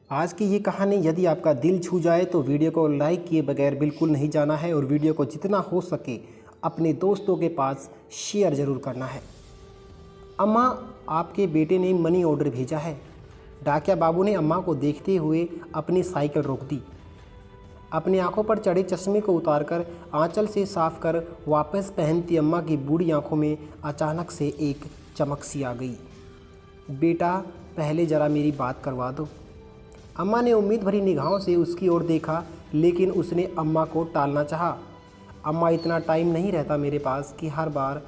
आज की ये कहानी यदि आपका दिल छू जाए तो वीडियो को लाइक किए बगैर बिल्कुल नहीं जाना है और वीडियो को जितना हो सके अपने दोस्तों के पास शेयर ज़रूर करना है। अम्मा, आपके बेटे ने मनी ऑर्डर भेजा है। डाकिया बाबू ने अम्मा को देखते हुए अपनी साइकिल रोक दी। अपनी आंखों पर चढ़े चश्मे को उतारकर आंचल से साफ कर वापस पहनती अम्मा की बूढ़ी आंखों में अचानक से एक चमक सी आ गई। बेटा, पहले ज़रा मेरी बात करवा दो। अम्मा ने उम्मीद भरी निगाहों से उसकी ओर देखा, लेकिन उसने अम्मा को टालना चाहा। अम्मा, इतना टाइम नहीं रहता मेरे पास कि हर बार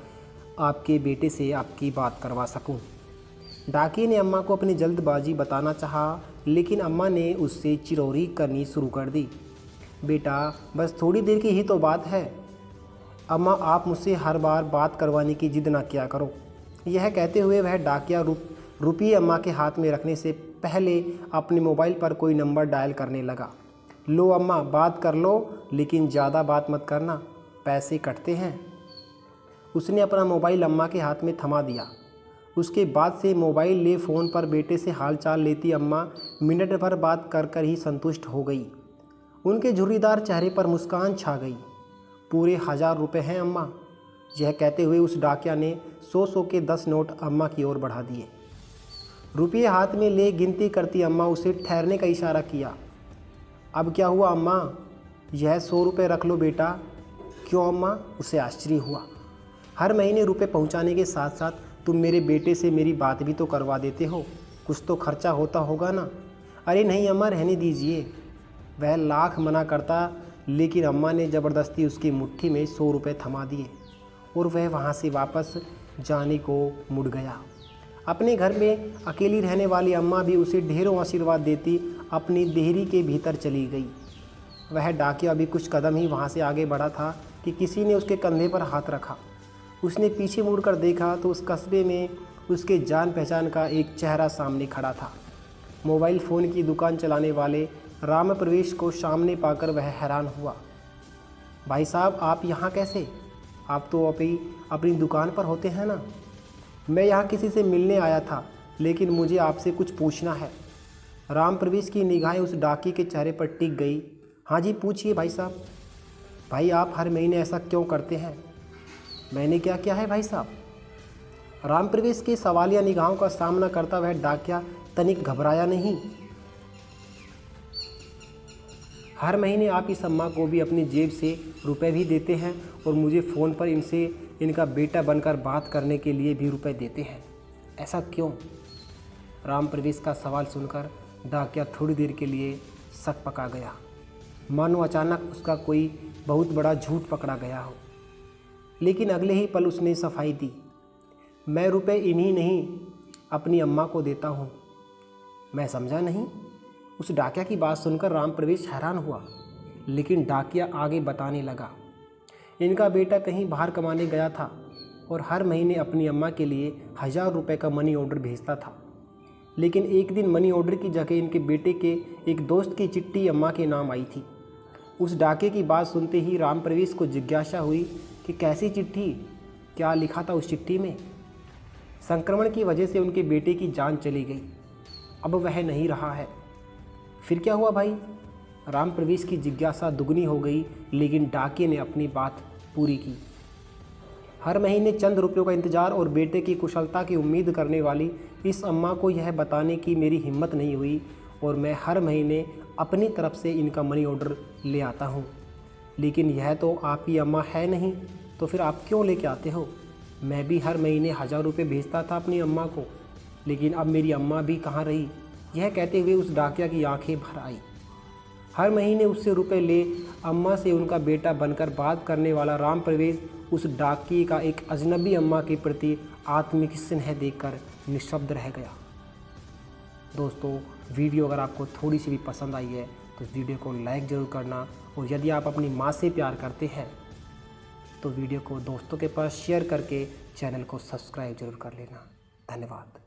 आपके बेटे से आपकी बात करवा सकूं। डाकिये ने अम्मा को अपनी जल्दबाजी बताना चाहा, लेकिन अम्मा ने उससे चिरौरी करनी शुरू कर दी। बेटा, बस थोड़ी देर की ही तो बात है। अम्मा, आप मुझसे हर बार बात करवाने की जिद ना किया करो। यह कहते हुए वह डाकिया रुपये अम्मा के हाथ में रखने से पहले अपने मोबाइल पर कोई नंबर डायल करने लगा। लो अम्मा, बात कर लो, लेकिन ज़्यादा बात मत करना, पैसे कटते हैं। उसने अपना मोबाइल अम्मा के हाथ में थमा दिया। उसके बाद से मोबाइल ले फ़ोन पर बेटे से हालचाल लेती अम्मा मिनट भर बात कर कर ही संतुष्ट हो गई। उनके झुर्रीदार चेहरे पर मुस्कान छा गई। पूरे 1000 रुपये हैं अम्मा। यह कहते हुए उस डाकिया ने 100 के 10 नोट अम्मा की ओर बढ़ा दिए। रुपये हाथ में ले गिनती करती अम्मा उसे ठहरने का इशारा किया। अब क्या हुआ अम्मा? यह 100 रुपये रख लो बेटा। क्यों अम्मा? उसे आश्चर्य हुआ। हर महीने रुपये पहुंचाने के साथ साथ तुम मेरे बेटे से मेरी बात भी तो करवा देते हो, कुछ तो खर्चा होता होगा ना। अरे नहीं अम्मा, रहने दीजिए। वह लाख मना करता, लेकिन अम्मा ने ज़बरदस्ती उसकी मुट्ठी में 100 रुपये थमा दिए और वह वहाँ से वापस जाने को मुड़ गया। अपने घर में अकेली रहने वाली अम्मा भी उसे ढेरों आशीर्वाद देती अपनी देहरी के भीतर चली गई। वह डाकिया अभी कुछ कदम ही वहाँ से आगे बढ़ा था कि किसी ने उसके कंधे पर हाथ रखा। उसने पीछे मुड़कर देखा तो उस कस्बे में उसके जान पहचान का एक चेहरा सामने खड़ा था। मोबाइल फ़ोन की दुकान चलाने वाले राम प्रवेश को सामने पाकर वह हैरान हुआ। भाई साहब, आप यहाँ कैसे? आप तो अभी अपनी दुकान पर होते हैं ना। मैं यहाँ किसी से मिलने आया था, लेकिन मुझे आपसे कुछ पूछना है। राम प्रवेश की निगाहें उस डाकिये के चेहरे पर टिक गई। हाँ जी, पूछिए भाई साहब। भाई, आप हर महीने ऐसा क्यों करते हैं? मैंने क्या किया है भाई साहब? राम प्रवेश के सवालिया निगाहों का सामना करता वह डाकिया तनिक घबराया नहीं। हर महीने आप इस अम्मा को भी अपनी जेब से रुपए भी देते हैं और मुझे फ़ोन पर इनका बेटा बनकर बात करने के लिए भी रुपए देते हैं। ऐसा क्यों? राम प्रवेश का सवाल सुनकर डाकिया थोड़ी देर के लिए सक पका गया, मानो अचानक उसका कोई बहुत बड़ा झूठ पकड़ा गया हो। लेकिन अगले ही पल उसने सफाई दी। मैं रुपए इन्हीं नहीं, अपनी अम्मा को देता हूँ। मैं समझा नहीं। उस डाकिया की बात सुनकर राम प्रवेश हैरान हुआ, लेकिन डाकिया आगे बताने लगा। इनका बेटा कहीं बाहर कमाने गया था और हर महीने अपनी अम्मा के लिए 1000 रुपये का मनी ऑर्डर भेजता था। लेकिन एक दिन मनी ऑर्डर की जगह इनके बेटे के एक दोस्त की चिट्ठी अम्मा के नाम आई थी। उस डाके की बात सुनते ही राम प्रवेश को जिज्ञासा हुई कि कैसी चिट्ठी, क्या लिखा था उस चिट्ठी में। संक्रमण की वजह से उनके बेटे की जान चली गई, अब वह नहीं रहा है। फिर क्या हुआ भाई? राम प्रवेश की जिज्ञासा दुगनी हो गई, लेकिन डाकिये ने अपनी बात पूरी की। हर महीने चंद रुपयों का इंतजार और बेटे की कुशलता की उम्मीद करने वाली इस अम्मा को यह बताने की मेरी हिम्मत नहीं हुई और मैं हर महीने अपनी तरफ से इनका मनी ऑर्डर ले आता हूँ। लेकिन यह तो आपकी अम्मा है नहीं, तो फिर आप क्यों लेके आते हो? मैं भी हर महीने 1000 रुपये भेजता था अपनी अम्मा को, लेकिन अब मेरी अम्मा भी कहाँ रही। यह कहते हुए उस डाकिया की आंखें भर आई। हर महीने उससे रुपए ले अम्मा से उनका बेटा बनकर बात करने वाला राम प्रवेश उस डाकिये का एक अजनबी अम्मा के प्रति आत्मिक स्नेह देखकर निशब्द रह गया। दोस्तों, वीडियो अगर आपको थोड़ी सी भी पसंद आई है तो इस वीडियो को लाइक ज़रूर करना, और यदि आप अपनी माँ से प्यार करते हैं तो वीडियो को दोस्तों के पास शेयर करके चैनल को सब्सक्राइब ज़रूर कर लेना। धन्यवाद।